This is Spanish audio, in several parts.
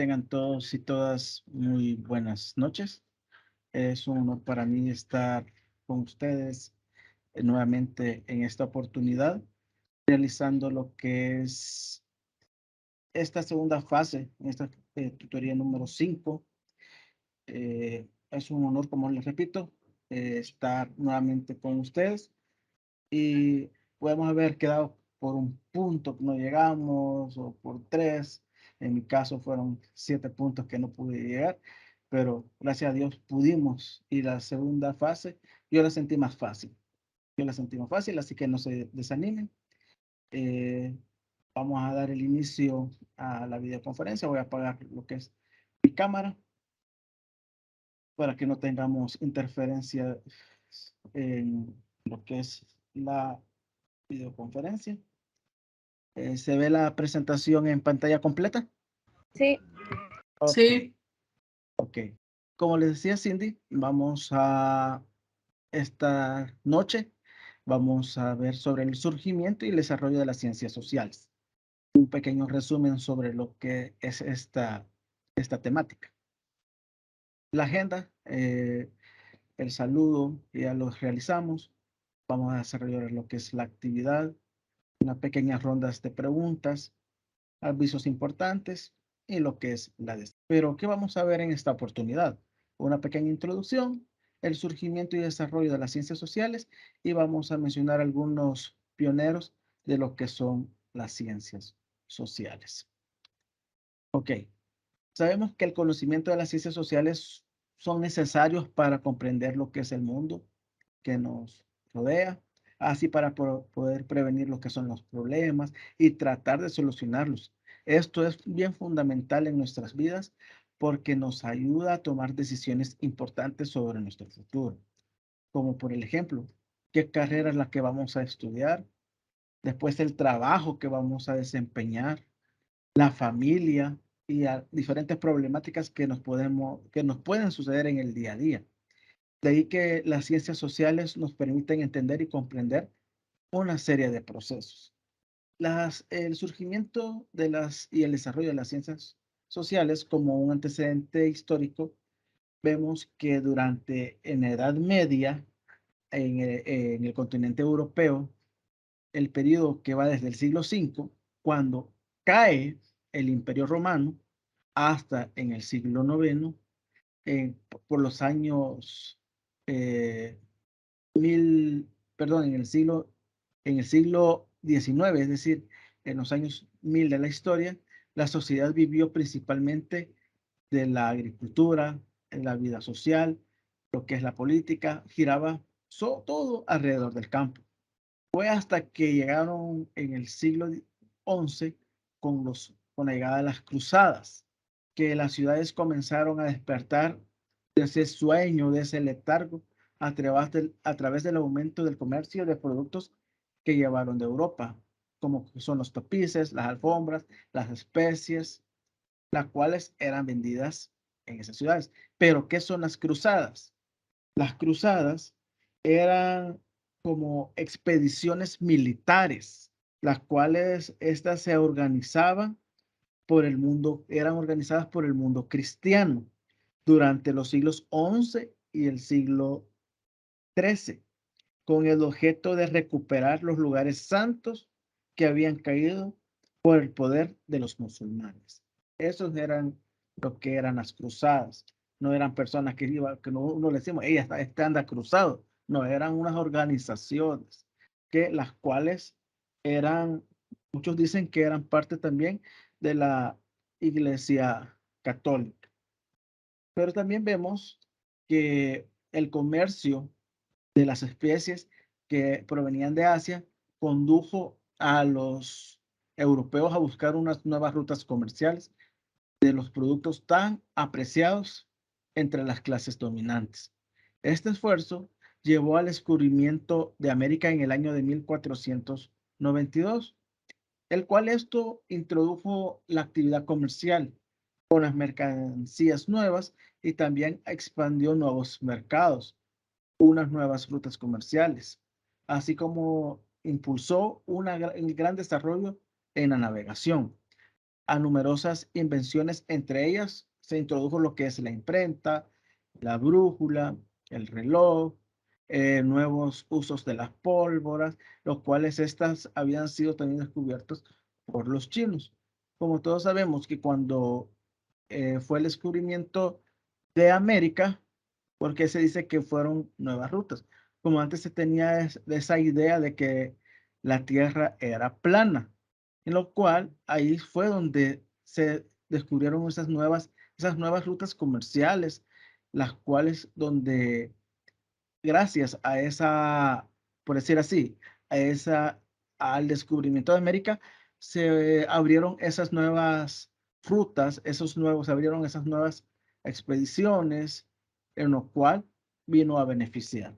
Tengan todos y todas muy buenas noches. Es un honor para mí estar con ustedes nuevamente en esta oportunidad, realizando lo que es esta segunda fase, en esta tutoría número 5. Es un honor, como les repito, estar nuevamente con ustedes y podemos haber quedado por un punto que no llegamos o por tres. En mi caso fueron 7 puntos que no pude llegar, pero gracias a Dios pudimos. Y la segunda fase, yo la sentí más fácil. Yo la sentí más fácil, así que no se desanimen. Eh, Vamos a dar el inicio a la videoconferencia. Voy a apagar lo que es mi cámara para que no tengamos interferencia en lo que es la videoconferencia. ¿Se ve la presentación en pantalla completa? Sí. Ok, Sí, ok. Como les decía Cindy, vamos a esta noche, vamos a ver sobre el surgimiento y el desarrollo de las ciencias sociales. Un pequeño resumen sobre lo que es esta temática. La agenda, el saludo, ya lo realizamos. Vamos a desarrollar lo que es la actividad, unas pequeñas rondas de preguntas, avisos importantes y lo que es la de. Pero, ¿qué vamos a ver en esta oportunidad? Una pequeña introducción, el surgimiento y desarrollo de las ciencias sociales y vamos a mencionar algunos pioneros de lo que son las ciencias sociales. Ok, sabemos que el conocimiento de las ciencias sociales son necesarios para comprender lo que es el mundo que nos rodea, así para poder prevenir lo que son los problemas y tratar de solucionarlos. Esto es bien fundamental en nuestras vidas porque nos ayuda a tomar decisiones importantes sobre nuestro futuro, como por el ejemplo, qué carrera es la que vamos a estudiar, después el trabajo que vamos a desempeñar, la familia y diferentes problemáticas que nos pueden suceder en el día a día. De ahí que las ciencias sociales nos permiten entender y comprender una serie de procesos. El surgimiento y el desarrollo de las ciencias sociales como un antecedente histórico, vemos que en la Edad Media, en el continente europeo, el periodo que va desde el siglo V, cuando cae el Imperio Romano, hasta en el siglo IX, por los años eh, perdón, en el siglo XIX, es decir, en los años 1000 de la historia, la sociedad vivió principalmente de la agricultura, en la vida social, lo que es la política, giraba todo alrededor del campo. Fue hasta que llegaron en el siglo XI con la llegada de las cruzadas, que las ciudades comenzaron a despertar de ese sueño, de ese letargo, a través del aumento del comercio de productos que llevaron de Europa, como son los tapices, las alfombras, las especies, las cuales eran vendidas en esas ciudades. Pero, ¿qué son las cruzadas? Las cruzadas eran como expediciones militares, las cuales estas se organizaban eran organizadas por el mundo cristiano durante los siglos XI y el siglo XIII, con el objeto de recuperar los lugares santos que habían caído por el poder de los musulmanes. Esos eran lo que eran las cruzadas. No eran personas que iban, que no le decimos, ella anda cruzado. No, eran unas organizaciones que las cuales eran, muchos dicen que eran parte también de la Iglesia Católica. Pero también vemos que el comercio de las especies que provenían de Asia condujo a los europeos a buscar unas nuevas rutas comerciales de los productos tan apreciados entre las clases dominantes. Este esfuerzo llevó al descubrimiento de América en el año de 1492, el cual esto introdujo la actividad comercial con las mercancías nuevas y también expandió nuevos mercados, unas nuevas rutas comerciales, así como impulsó un gran desarrollo en la navegación. a numerosas invenciones. Entre ellas se introdujo lo que es la imprenta, la brújula, el reloj, nuevos usos de las pólvoras, los cuales estas habían sido también descubiertos por los chinos. Como todos sabemos que cuando fue el descubrimiento de América, porque se dice que fueron nuevas rutas. Como antes se tenía esa idea de que la Tierra era plana, en lo cual ahí fue donde se descubrieron esas nuevas rutas comerciales, las cuales donde gracias a esa, por decir así, a esa, al descubrimiento de América, se abrieron esas nuevas rutas, se abrieron esas nuevas expediciones, en lo cual vino a beneficiar.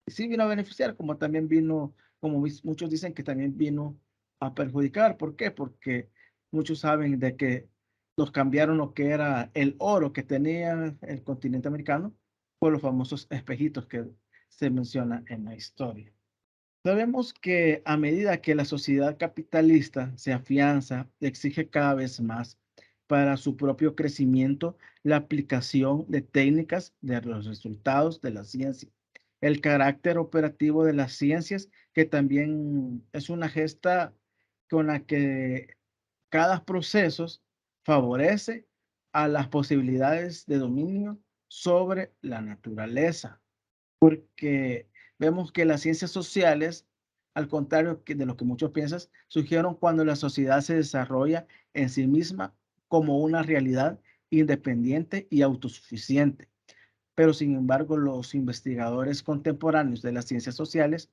Y sí vino a beneficiar, como también vino, muchos dicen que también vino a perjudicar. ¿Por qué? Porque muchos saben de que nos cambiaron lo que era el oro que tenía el continente americano por los famosos espejitos que se menciona en la historia. Sabemos que a medida que la sociedad capitalista se afianza, exige cada vez más para su propio crecimiento la aplicación de técnicas de los resultados de la ciencia. El carácter operativo de las ciencias, que también es una gesta con la que cada proceso favorece a las posibilidades de dominio sobre la naturaleza, porque vemos que las ciencias sociales, al contrario de lo que muchos piensan, surgieron cuando la sociedad se desarrolla en sí misma como una realidad independiente y autosuficiente. Pero sin embargo, los investigadores contemporáneos de las ciencias sociales,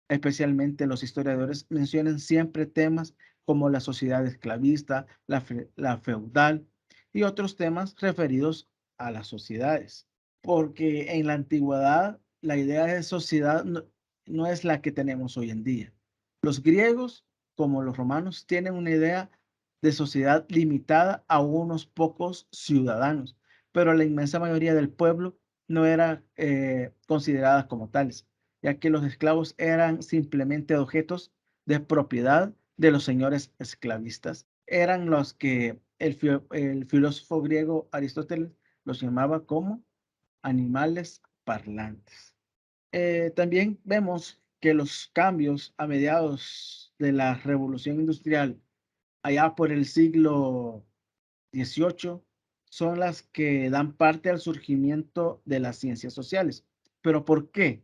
especialmente los historiadores, mencionan siempre temas como la sociedad esclavista, la feudal y otros temas referidos a las sociedades, porque en la antigüedad la idea de sociedad no es la que tenemos hoy en día. Los griegos, como los romanos, tienen una idea de sociedad limitada a unos pocos ciudadanos, pero la inmensa mayoría del pueblo no era considerada como tales, ya que los esclavos eran simplemente objetos de propiedad de los señores esclavistas. Eran los que el filósofo griego Aristóteles los llamaba como animales parlantes. También vemos que los cambios a mediados de la revolución industrial, allá por el siglo XVIII, son las que dan parte al surgimiento de las ciencias sociales. ¿Pero por qué?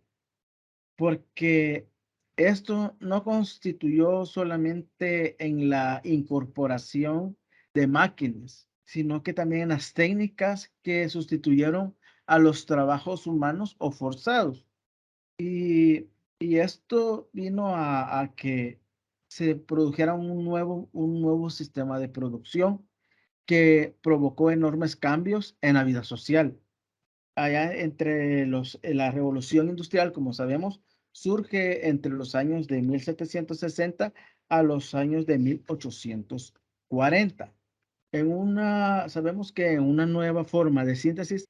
Porque esto no constituyó solamente en la incorporación de máquinas, sino que también en las técnicas que sustituyeron a los trabajos humanos o forzados. Y, y esto vino a que se produjera un nuevo sistema de producción que provocó enormes cambios en la vida social. Allá la revolución industrial, como sabemos, surge entre los años de 1760 a los años de 1840. Sabemos que en una nueva forma de síntesis,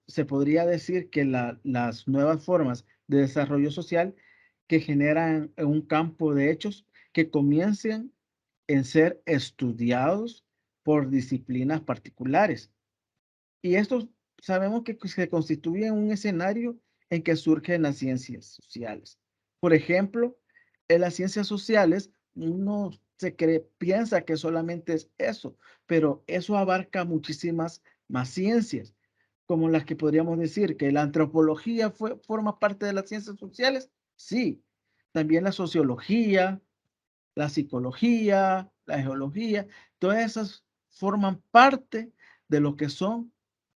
se podría decir que las nuevas formas de desarrollo social que generan un campo de hechos que comiencen en ser estudiados por disciplinas particulares. Y esto sabemos que se constituye un escenario en que surgen las ciencias sociales. Por ejemplo, en las ciencias sociales uno piensa que solamente es eso, pero eso abarca muchísimas más ciencias, como las que podríamos decir que la antropología forma parte de las ciencias sociales. Sí, también la sociología, la psicología, la geología, todas esas forman parte de lo que son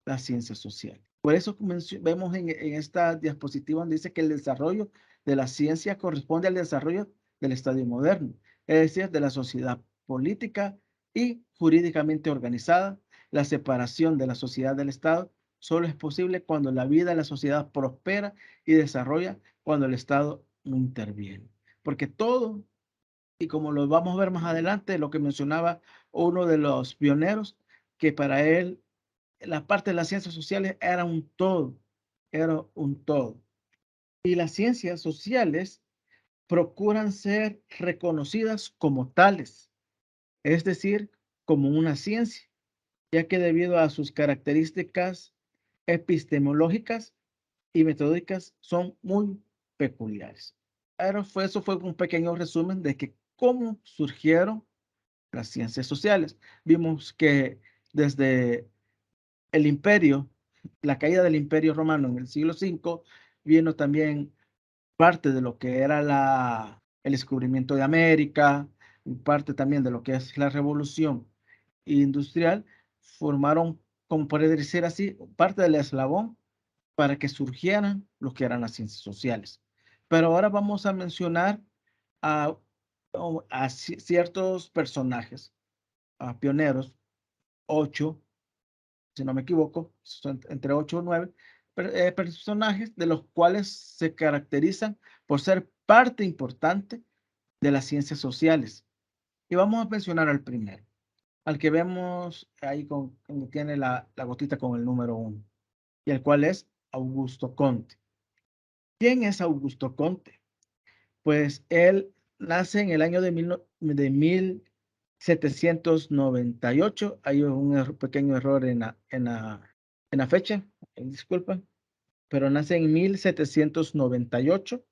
las ciencias sociales. Por eso vemos en esta diapositiva donde dice que el desarrollo de la ciencia corresponde al desarrollo del estadio moderno, es decir, de la sociedad política y jurídicamente organizada. La separación de la sociedad del Estado solo es posible cuando la vida de la sociedad prospera y desarrolla cuando el Estado no interviene. Porque todo, y como lo vamos a ver más adelante, lo que mencionaba uno de los pioneros, que para él la parte de las ciencias sociales era un todo, era un todo. Y las ciencias sociales procuran ser reconocidas como tales, es decir, como una ciencia, ya que debido a sus características epistemológicas y metódicas son muy peculiares. Eso fue un pequeño resumen de que cómo surgieron las ciencias sociales. Vimos que desde el imperio, la caída del imperio romano en el siglo V, vino también parte de lo que era el descubrimiento de América, y parte también de lo que es la revolución industrial, formaron, como puede decir así, parte del eslabón para que surgieran lo que eran las ciencias sociales. Pero ahora vamos a mencionar a, ciertos personajes, a pioneros, 8, si no me equivoco, son entre 8 o 9 personajes de los cuales se caracterizan por ser parte importante de las ciencias sociales. Y vamos a mencionar al primero, al que vemos ahí donde tiene la gotita con el número 1, y el cual es Augusto Comte. ¿Quién es Augusto Comte? Pues él nace en el año de 1798. Hay un pequeño error en la fecha, disculpa, pero nace en 1798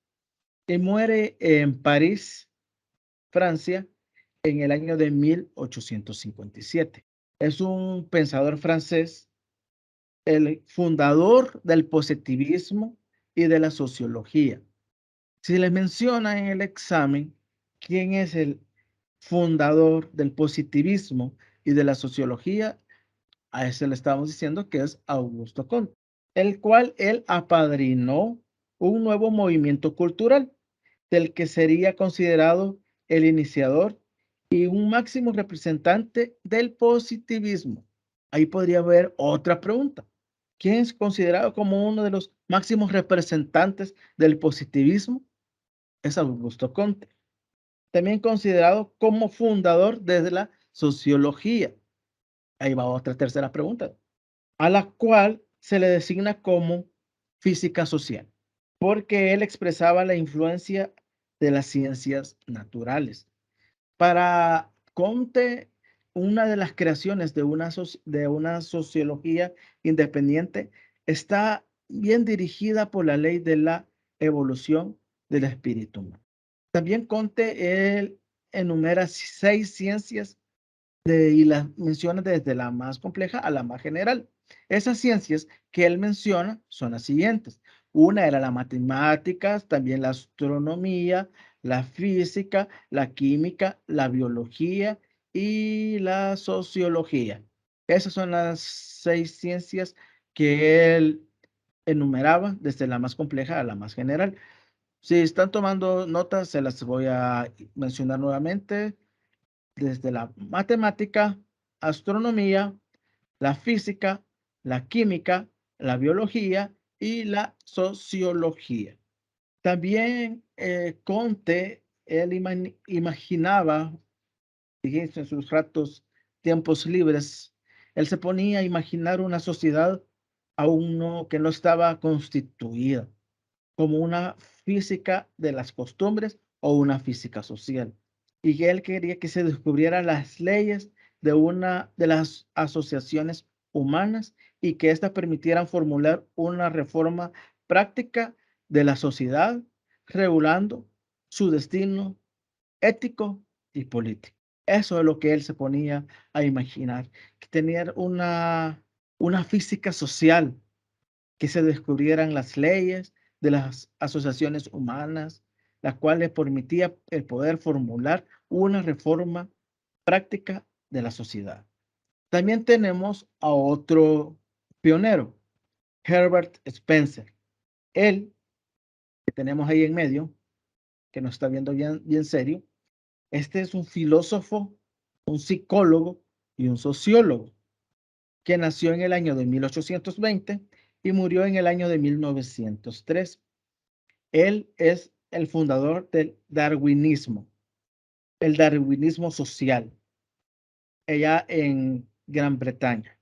y muere en París, Francia, en el año de 1857. Es un pensador francés, el fundador del positivismo y de la sociología. Si les menciona en el examen quién es el fundador del positivismo y de la sociología, a ese le estamos diciendo que es Augusto Comte, el cual él apadrinó un nuevo movimiento cultural del que sería considerado el iniciador y un máximo representante del positivismo. Ahí podría haber otra pregunta. ¿Quién es considerado como uno de los máximos representantes del positivismo? Es Augusto Comte, también considerado como fundador desde la sociología. Ahí va otra tercera pregunta, a la cual se le designa como física social, porque él expresaba la influencia de las ciencias naturales. Para Comte, una de las creaciones de una sociología independiente está bien dirigida por la ley de la evolución del espíritu humano. También Comte, él enumera 6 ciencias y las menciona desde la más compleja a la más general. Esas ciencias que él menciona son las siguientes. Una era la matemáticas, también la astronomía, la física, la química, la biología y la sociología. Esas son las 6 ciencias que él enumeraba desde la más compleja a la más general. Si están tomando notas, se las voy a mencionar nuevamente. Desde la matemática, astronomía, la física, la química, la biología y la sociología. También Comte, él imaginaba, fíjense, en sus ratos, tiempos libres, él se ponía a imaginar una sociedad aún que no estaba constituida, como una física de las costumbres o una física social. Y que él quería que se descubrieran las leyes de una de las asociaciones humanas y que éstas permitieran formular una reforma práctica de la sociedad, regulando su destino ético y político. Eso es lo que él se ponía a imaginar, que tener una física social, que se descubrieran las leyes de las asociaciones humanas, las cuales permitía el poder formular una reforma práctica de la sociedad. También tenemos a otro pionero, Herbert Spencer. Él, que tenemos ahí en medio, que nos está viendo bien, bien serio, este es un filósofo, un psicólogo y un sociólogo que nació en el año de 1820 y murió en el año de 1903. Él es el fundador del darwinismo, el darwinismo social, allá en Gran Bretaña,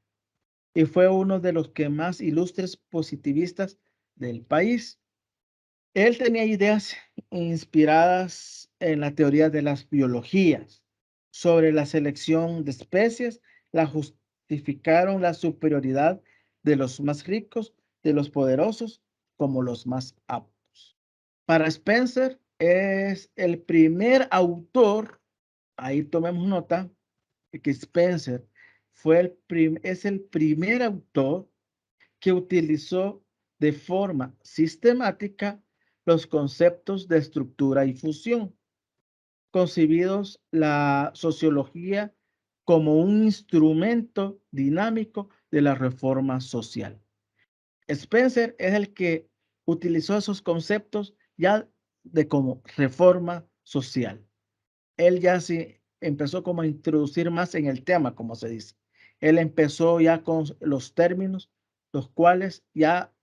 y fue uno de los que más ilustres positivistas del país. Él tenía ideas inspiradas en la teoría de las biologías, sobre la selección de especies, la justificaron la superioridad de los más ricos, de los poderosos, como los más aptos. Para Spencer es el primer autor, ahí tomemos nota, de que Spencer es el primer autor que utilizó de forma sistemática los conceptos de estructura y fusión, concebidos la sociología como un instrumento dinámico de la reforma social. Spencer es el que utilizó esos conceptos ya de como reforma social. Él ya se empezó como a introducir más en el tema, como se dice. Él empezó ya con los términos, los cuales ya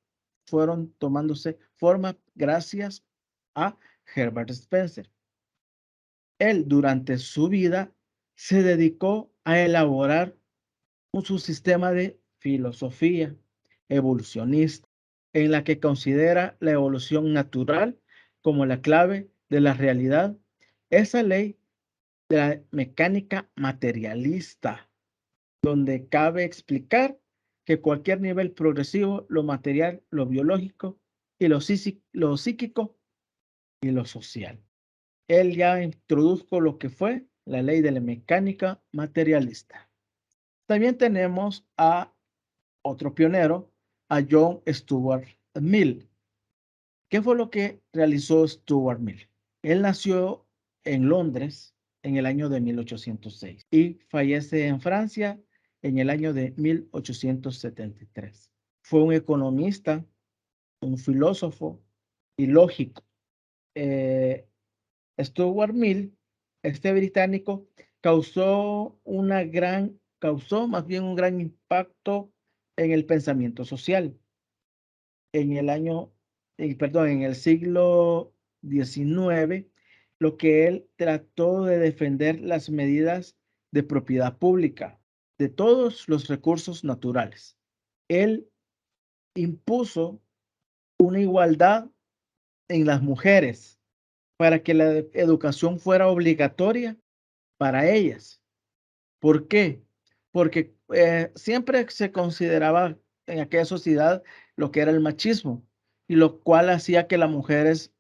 fueron tomándose forma gracias a Herbert Spencer. Él durante su vida se dedicó a elaborar su sistema de filosofía evolucionista, en la que considera la evolución natural como la clave de la realidad. Esa ley de la mecánica materialista, donde cabe explicar que cualquier nivel progresivo, lo material, lo biológico y lo psíquico y lo social. Él ya introdujo lo que fue la ley de la mecánica materialista. También tenemos a otro pionero, a John Stuart Mill. ¿Qué fue lo que realizó Stuart Mill? Él nació en Londres en el año de 1806 y fallece en Francia en el año de 1873. Fue un economista, un filósofo y lógico. Eh, Stuart Mill, este británico, causó más bien un gran impacto en el pensamiento social. En el año, perdón, en el siglo XIX, lo que él trató de defender las medidas de propiedad pública de todos los recursos naturales. Él impuso una igualdad en las mujeres para que la educación fuera obligatoria para ellas. ¿Por qué? Porque siempre se consideraba en aquella sociedad lo que era el machismo, y lo cual hacía que las mujeres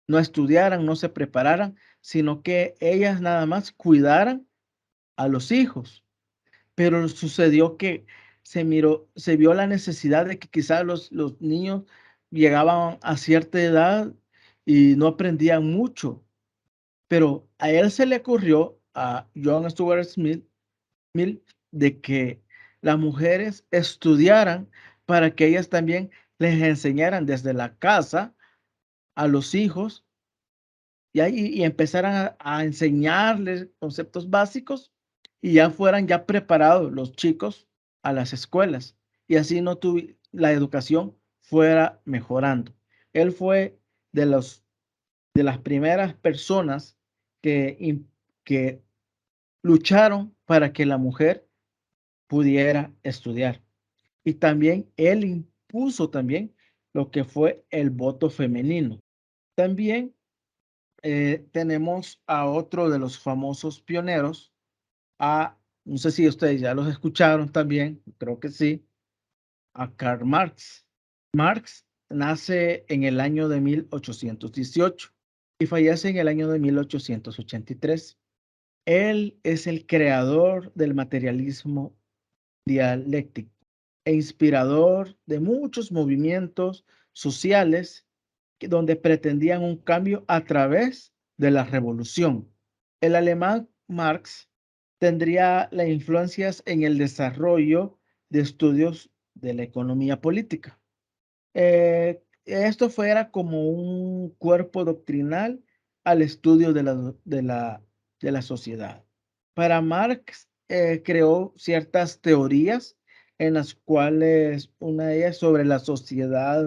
no estudiaran, no se prepararan, sino que ellas nada más cuidaran a los hijos. Pero sucedió que se vio la necesidad de que quizás los niños llegaban a cierta edad y no aprendían mucho. Pero a él se le ocurrió, a John Stuart Mill, de que las mujeres estudiaran para que ellas también les enseñaran desde la casa a los hijos y empezaran a enseñarles conceptos básicos y ya fueran ya preparados los chicos a las escuelas y así la educación fuera mejorando. Él fue de los de las primeras personas que lucharon para que la mujer pudiera estudiar. Y también él impuso también lo que fue el voto femenino. También tenemos a otro de los famosos pioneros, no sé si ustedes ya los escucharon también, creo que sí, a Karl Marx. Marx nace en el año de 1818 y fallece en el año de 1883. Él es el creador del materialismo dialéctico e inspirador de muchos movimientos sociales donde pretendían un cambio a través de la revolución. El alemán Marx tendría las influencias en el desarrollo de estudios de la economía política. Esto fuera como un cuerpo doctrinal al estudio de la sociedad. Para Marx, creó ciertas teorías en las cuales una de ellas sobre la sociedad,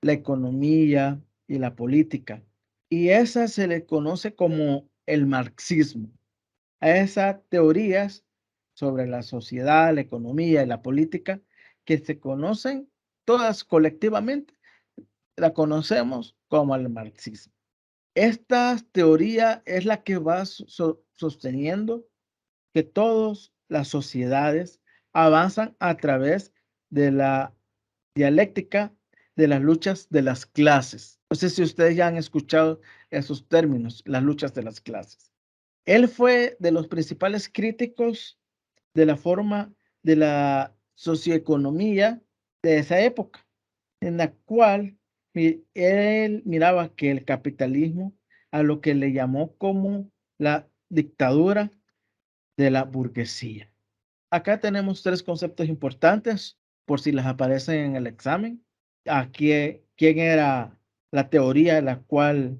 la economía y la política. Y esa se le conoce como el marxismo. A esas teorías sobre la sociedad, la economía y la política que se conocen todas colectivamente, la conocemos como el marxismo. Esta teoría es la que va sosteniendo que todas las sociedades avanzan a través de la dialéctica de las luchas de las clases. No sé si ustedes ya han escuchado esos términos, las luchas de las clases. Él fue de los principales críticos de la forma de la socioeconomía de esa época, en la cual él miraba que el capitalismo, a lo que le llamó como la dictadura de la burguesía. Acá tenemos tres conceptos importantes por si les aparecen en el examen. Aquí, ¿quién era la teoría de la cual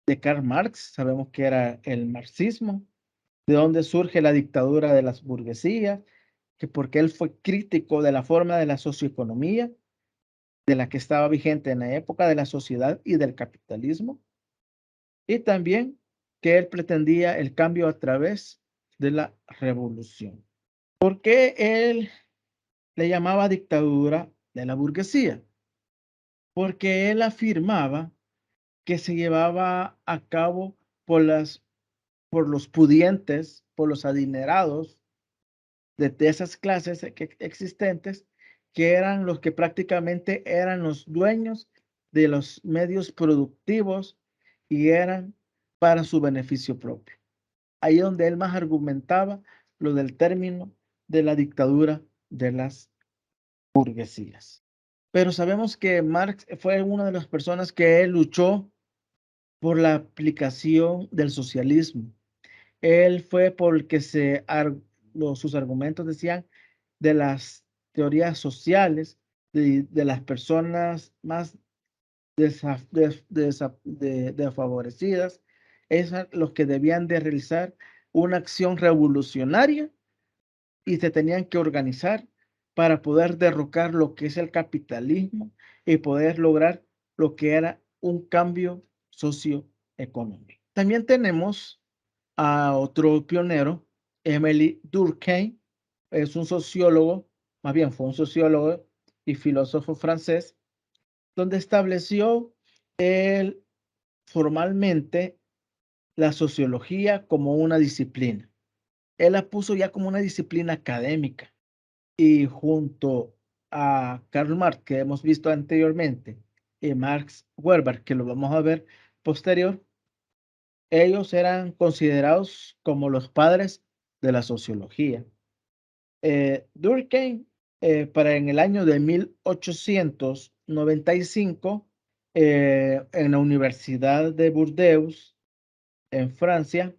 de Karl Marx? Sabemos que era el marxismo. ¿De dónde surge la dictadura de las burguesías? Que porque él fue crítico de la forma de la socioeconomía, de la que estaba vigente en la época de la sociedad y del capitalismo. Y también que él pretendía el cambio a través de la revolución. ¿Por qué él le llamaba dictadura de la burguesía? Porque él afirmaba que se llevaba a cabo por por los pudientes, por los adinerados de esas clases existentes, que eran los que prácticamente eran los dueños de los medios productivos y eran para su beneficio propio. Ahí donde él más argumentaba lo del término de la dictadura de las burguesías. Pero sabemos que Marx fue una de las personas que él luchó por la aplicación del socialismo. Él fue por el que sus argumentos decían de las teorías sociales de las personas más desfavorecidas, es los que debían de realizar una acción revolucionaria y se tenían que organizar para poder derrocar lo que es el capitalismo y poder lograr lo que era un cambio socioeconómico. También tenemos a otro pionero, Emily Durkheim, es un sociólogo, más bien fue un sociólogo y filósofo francés, donde estableció él formalmente la sociología como una disciplina. Él la puso ya como una disciplina académica y junto a Karl Marx, que hemos visto anteriormente, y Max Weber, que lo vamos a ver posterior, ellos eran considerados como los padres de la sociología. Durkheim, para en el año de 1895, en la Universidad de Burdeos, en Francia,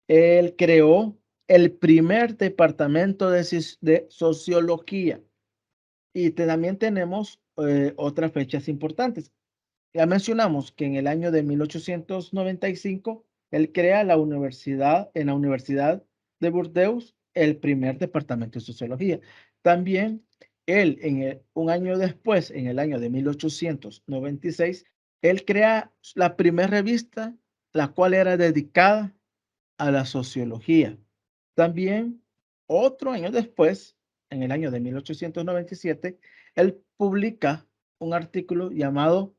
él creó el primer departamento de sociología. Y también tenemos otras fechas importantes. Ya mencionamos que en el año de 1895 él crea en la Universidad de Burdeos el primer departamento de sociología. También él, un año después, en el año de 1896, él crea la primera revista, la cual era dedicada a la sociología. También otro año después, en el año de 1897, él publica un artículo llamado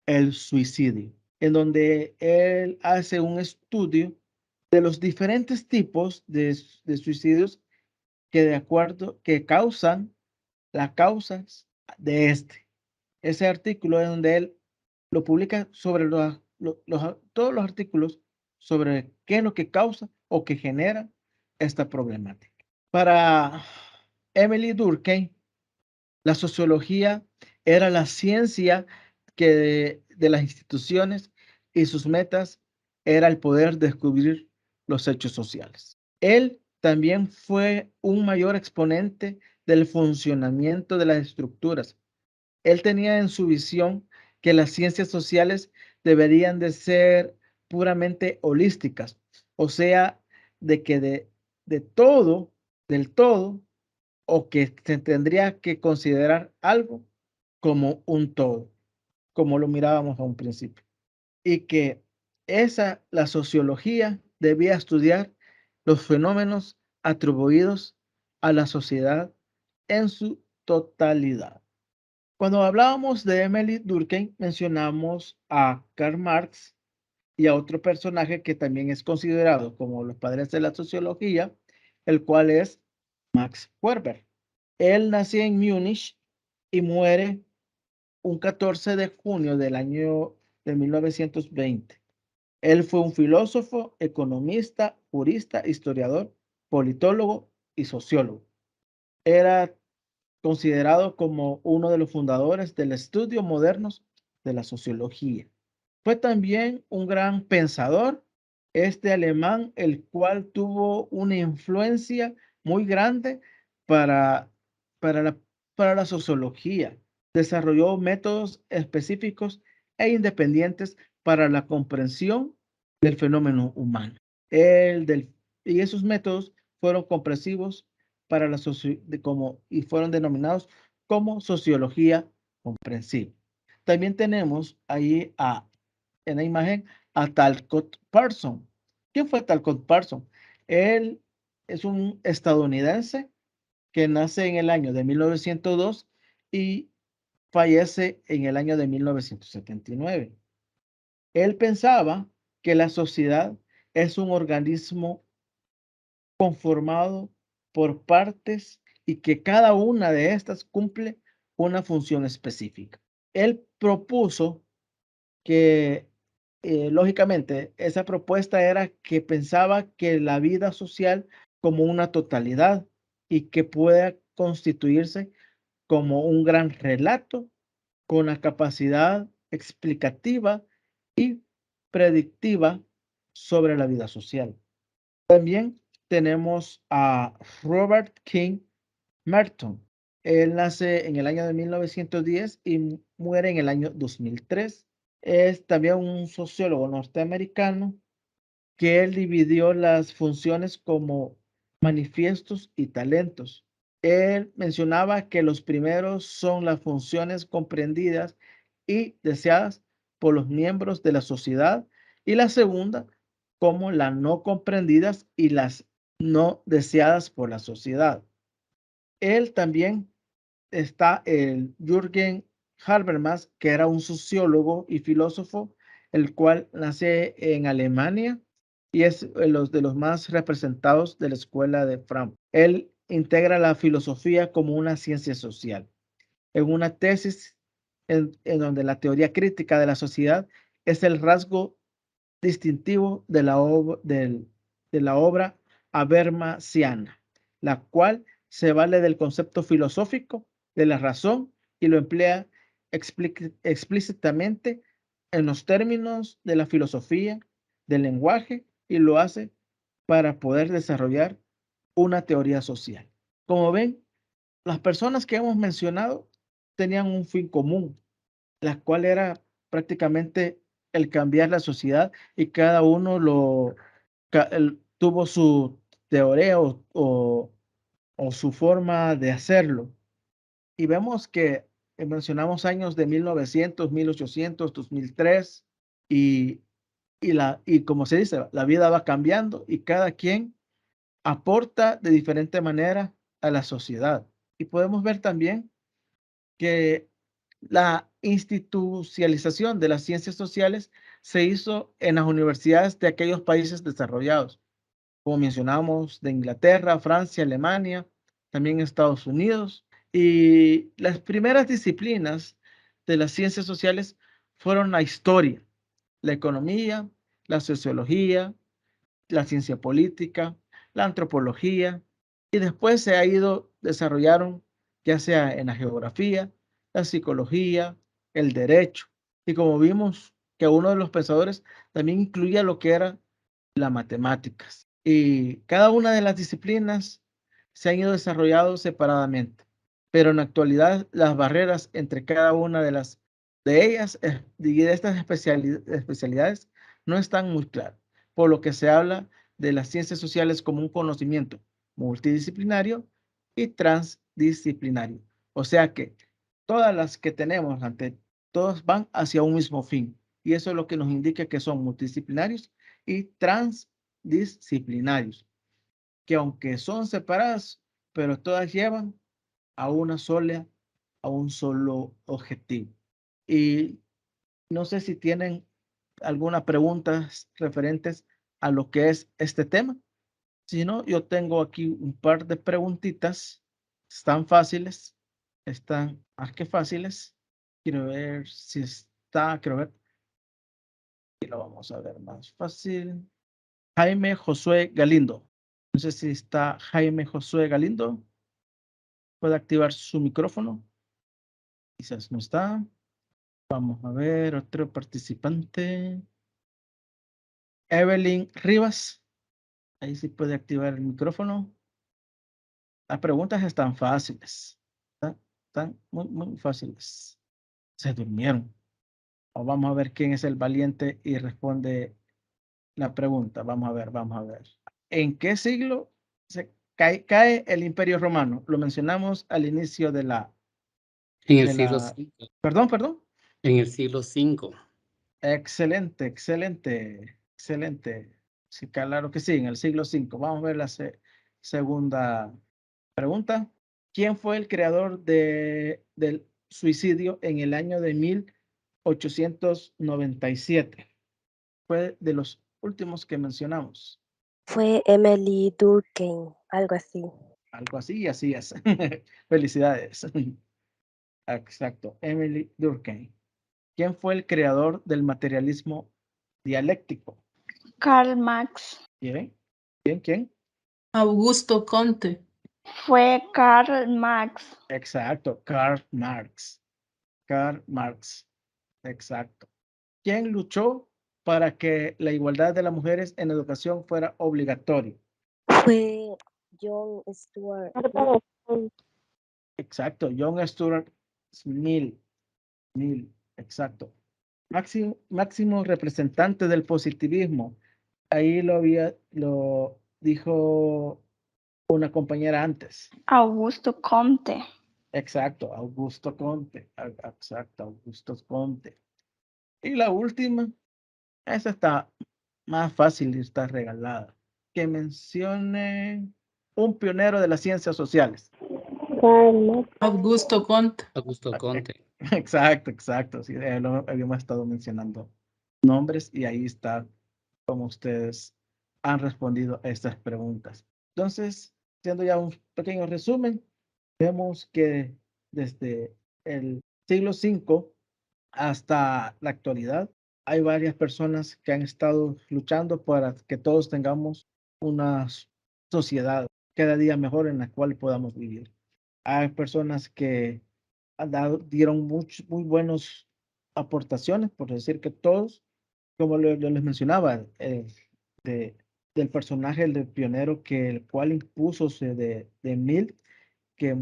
El suicidio, en donde él hace un estudio de los diferentes tipos de suicidios que de acuerdo que causan las causas de este. Ese artículo es donde él lo publica sobre todos los artículos sobre qué es lo que causa o que genera esta problemática. Para Emily Durkheim, la sociología era la ciencia que de las instituciones y sus metas era el poder descubrir los hechos sociales. Él también fue un mayor exponente del funcionamiento de las estructuras. Él tenía en su visión que las ciencias sociales deberían de ser puramente holísticas, o sea, de que de todo, del todo, o que se tendría que considerar algo como un todo, como lo mirábamos a un principio, y que la sociología debía estudiar los fenómenos atribuidos a la sociedad en su totalidad. Cuando hablábamos de Emily Durkheim, mencionamos a Karl Marx y a otro personaje que también es considerado como los padres de la sociología, el cual es Max Weber. Él nació en Múnich y muere un 14 de junio del año de 1920. Él fue un filósofo, economista, jurista, historiador, politólogo y sociólogo. Era considerado como uno de los fundadores del estudio modernos de la sociología. Fue también un gran pensador, este alemán, el cual tuvo una influencia muy grande para, para la, para la sociología. Desarrolló métodos específicos e independientes para la comprensión del fenómeno humano. El del, y esos métodos fueron comprensivos para la y fueron denominados como sociología comprensiva. También tenemos ahí en la imagen a Talcott Parsons. ¿Quién fue Talcott Parsons? Él es un estadounidense que nace en el año de 1902 y fallece en el año de 1979. Él pensaba que la sociedad es un organismo conformado por partes y que cada una de estas cumple una función específica. Él propuso que, lógicamente, esa propuesta era que pensaba que la vida social como una totalidad y que pueda constituirse como un gran relato con la capacidad explicativa y predictiva sobre la vida social. También tenemos a Robert King Merton. Él nace en el año de 1910 y muere en el año 2003. Es también un sociólogo norteamericano que él dividió las funciones como manifiestos y talentos. Él mencionaba que los primeros son las funciones comprendidas y deseadas por los miembros de la sociedad y la segunda como las no comprendidas y las no deseadas por la sociedad. Él también está el Jürgen Habermas, que era un sociólogo y filósofo, el cual nace en Alemania y es de los más representados de la escuela de Frankfurt. Él integra la filosofía como una ciencia social. En una tesis en donde la teoría crítica de la sociedad es el rasgo distintivo de de la obra habermasiana, la cual se vale del concepto filosófico de la razón y lo emplea explícitamente en los términos de la filosofía del lenguaje y lo hace para poder desarrollar una teoría social. Como ven, las personas que hemos mencionado tenían un fin común, la cual era prácticamente el cambiar la sociedad y cada uno tuvo su teoría o su forma de hacerlo. Y vemos que mencionamos años de 1900, 1800, 2003 y, y como se dice, la vida va cambiando y cada quien aporta de diferente manera a la sociedad. Y podemos ver también que la institucionalización de las ciencias sociales se hizo en las universidades de aquellos países desarrollados, como mencionamos, de Inglaterra, Francia, Alemania, también Estados Unidos. Y las primeras disciplinas de las ciencias sociales fueron la historia, la economía, la sociología, la ciencia política, la antropología, y después se ha ido, desarrollaron ya sea en la geografía, la psicología, el derecho, y como vimos que uno de los pensadores también incluía lo que era las matemáticas. Y cada una de las disciplinas se han ido desarrollando separadamente, pero en la actualidad las barreras entre cada una de ellas y de estas especialidades no están muy claras, por lo que se habla de las ciencias sociales como un conocimiento multidisciplinario y transdisciplinario. O sea que todas las que tenemos todas van hacia un mismo fin. Y eso es lo que nos indica que son multidisciplinarios y transdisciplinarios, que aunque son separadas, pero todas llevan a a un solo objetivo. Y no sé si tienen algunas preguntas referentes a lo que es este tema. Si no, yo tengo aquí un par de preguntitas. Están fáciles. Están más que fáciles. Quiero ver si está, quiero ver. Y lo vamos a ver más fácil. Jaime Josué Galindo. No sé si está Jaime Josué Galindo. Puede activar su micrófono. Quizás no está. Vamos a ver otro participante. Evelyn Rivas. Ahí sí puede activar el micrófono. Las preguntas están fáciles. Están muy fáciles. Se durmieron. O vamos a ver quién es el valiente y responde la pregunta. Vamos a ver, vamos a ver. ¿En qué siglo se cae el Imperio Romano? Lo mencionamos al inicio de la... En el siglo V. Perdón. En el siglo V. Excelente, excelente, excelente. Sí, claro que sí, en el siglo V. Vamos a ver la segunda pregunta. ¿Quién fue el creador del suicidio en el año de 1897? Fue de los últimos que mencionamos. Fue Emily Durkheim, algo así. Algo así y así es. Felicidades. Exacto, Emily Durkheim. ¿Quién fue el creador del materialismo dialéctico? Karl Marx. ¿Quién? Augusto Comte. Fue Karl Marx. Exacto, Karl Marx. Karl Marx. Exacto. ¿Quién luchó para que la igualdad de las mujeres en educación fuera obligatoria? Fue John Stuart. Exacto, John Stuart Mill. Exacto. Máximo representante del positivismo. Ahí lo dijo una compañera antes. Augusto Comte. Exacto, Augusto Comte. Exacto, Augusto Comte. Y la última, esa está más fácil y está regalada. Que mencione un pionero de las ciencias sociales. Augusto Comte. Augusto Comte. Exacto. Sí, lo habíamos estado mencionando nombres y ahí está como ustedes han respondido a estas preguntas. Entonces, haciendo ya un pequeño resumen, vemos que desde el siglo V hasta la actualidad hay varias personas que han estado luchando para que todos tengamos una sociedad cada día mejor en la cual podamos vivir. Hay personas que dieron muy buenas aportaciones, por decir que todos, como les mencionaba, del personaje, el del pionero, que el cual impuso de Mill, que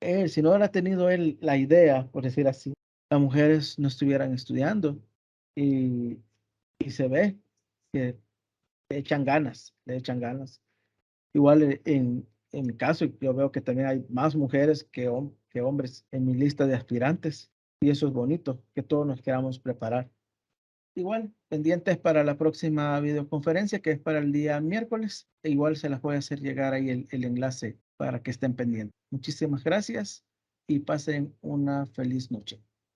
él, si no hubiera tenido él la idea, por decir así, las mujeres no estuvieran estudiando y, y se ve que le echan ganas. Igual en mi caso, yo veo que también hay más mujeres que hombres en mi lista de aspirantes y eso es bonito, que todos nos queramos preparar. Igual, pendientes para la próxima videoconferencia, que es para el día miércoles. E igual se las voy a hacer llegar ahí el enlace para que estén pendientes. Muchísimas gracias y pasen una feliz noche.